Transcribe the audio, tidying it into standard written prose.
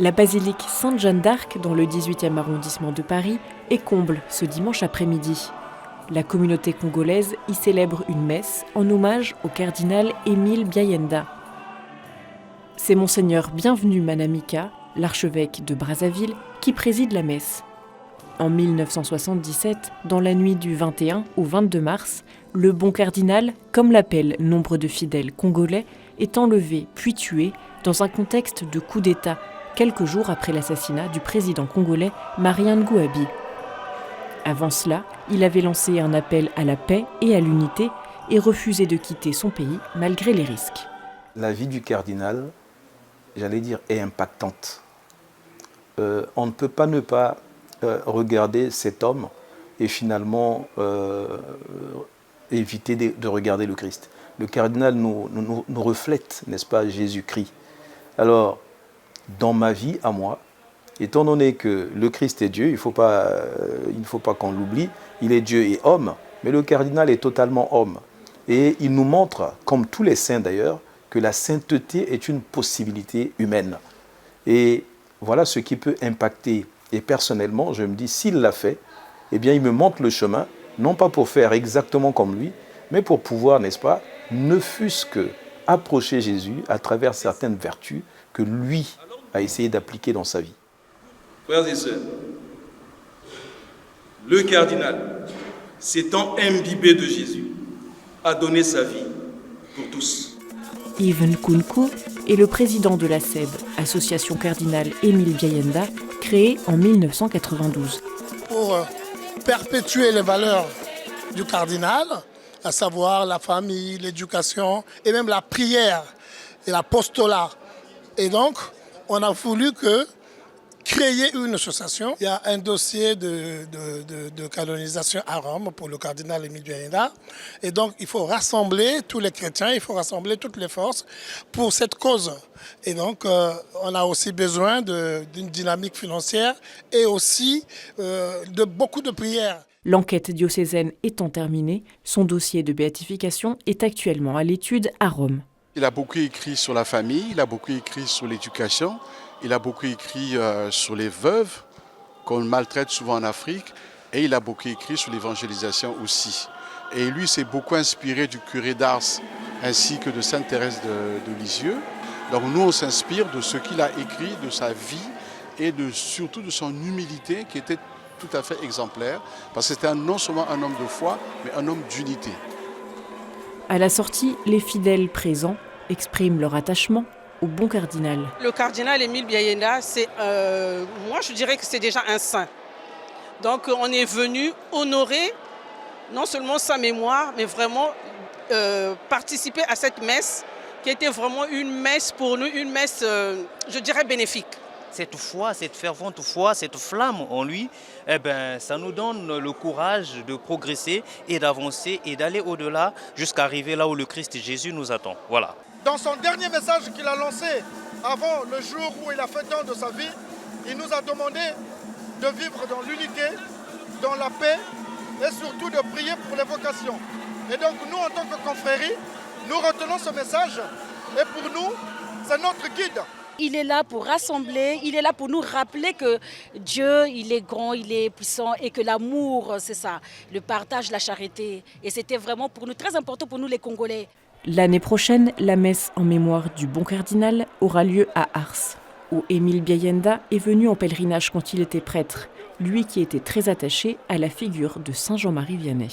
La basilique Sainte-Jeanne d'Arc, dans le 18e arrondissement de Paris, est comble ce dimanche après-midi. La communauté congolaise y célèbre une messe en hommage au cardinal Émile Biayenda. C'est Monseigneur Bienvenu Manamika, l'archevêque de Brazzaville, qui préside la messe. En 1977, dans la nuit du 21 au 22 mars, le bon cardinal, comme l'appellent nombre de fidèles congolais, est enlevé puis tué dans un contexte de coup d'État, quelques jours après l'assassinat du président congolais Marien Ngouabi. Avant cela, il avait lancé un appel à la paix et à l'unité et refusé de quitter son pays malgré les risques. La vie du cardinal, j'allais dire, est impactante. On ne peut pas ne pas regarder cet homme et finalement éviter de regarder le Christ. Le cardinal nous reflète, n'est-ce pas, Jésus-Christ. Alors, dans ma vie, à moi, étant donné que le Christ est Dieu, il ne faut pas qu'on l'oublie, il est Dieu et homme, mais le cardinal est totalement homme. Et il nous montre, comme tous les saints d'ailleurs, que la sainteté est une possibilité humaine. Et voilà ce qui peut impacter. Et personnellement, je me dis, s'il l'a fait, eh bien, il me montre le chemin, non pas pour faire exactement comme lui, mais pour pouvoir, n'est-ce pas, ne fût-ce que approcher Jésus à travers certaines vertus que lui a essayé d'appliquer dans sa vie. Frères et sœurs, le cardinal, s'étant imbibé de Jésus, a donné sa vie pour tous. Yves Nkunku est le président de la SEB, Association cardinale Émile Biayenda, créée en 1992. Pour perpétuer les valeurs du cardinal, à savoir la famille, l'éducation et même la prière et l'apostolat. Et donc, on a voulu créer une association. Il y a un dossier de canonisation à Rome pour le cardinal Émile Biayenda. Et donc, il faut rassembler tous les chrétiens, il faut rassembler toutes les forces pour cette cause. Et donc, on a aussi besoin d'une dynamique financière et aussi de beaucoup de prières. L'enquête diocésaine étant terminée, son dossier de béatification est actuellement à l'étude à Rome. Il a beaucoup écrit sur la famille, il a beaucoup écrit sur l'éducation, il a beaucoup écrit sur les veuves qu'on maltraite souvent en Afrique et il a beaucoup écrit sur l'évangélisation aussi. Et lui s'est beaucoup inspiré du curé d'Ars ainsi que de Sainte Thérèse de Lisieux. Donc nous on s'inspire de ce qu'il a écrit, de sa vie et surtout de son humilité qui était tout à fait exemplaire parce que c'était non seulement un homme de foi mais un homme d'unité. À la sortie, les fidèles présents expriment leur attachement au bon cardinal. Le cardinal Émile Biayenda, moi je dirais que c'est déjà un saint. Donc on est venu honorer non seulement sa mémoire, mais vraiment participer à cette messe qui était vraiment une messe pour nous, une messe, je dirais, bénéfique. Cette foi, cette fervente foi, cette flamme en lui, ça nous donne le courage de progresser et d'avancer et d'aller au-delà jusqu'à arriver là où le Christ Jésus nous attend. Voilà. Dans son dernier message qu'il a lancé avant le jour où il a fait don de sa vie, il nous a demandé de vivre dans l'unité, dans la paix et surtout de prier pour les vocations. Et donc nous, en tant que confrérie, nous retenons ce message et pour nous, c'est notre guide. Il est là pour rassembler, il est là pour nous rappeler que Dieu, il est grand, il est puissant et que l'amour, c'est ça, le partage, la charité. Et c'était vraiment pour nous très important pour nous les Congolais. L'année prochaine, la messe en mémoire du bon cardinal aura lieu à Ars, où Émile Biayenda est venu en pèlerinage quand il était prêtre, lui qui était très attaché à la figure de Saint Jean-Marie Vianney.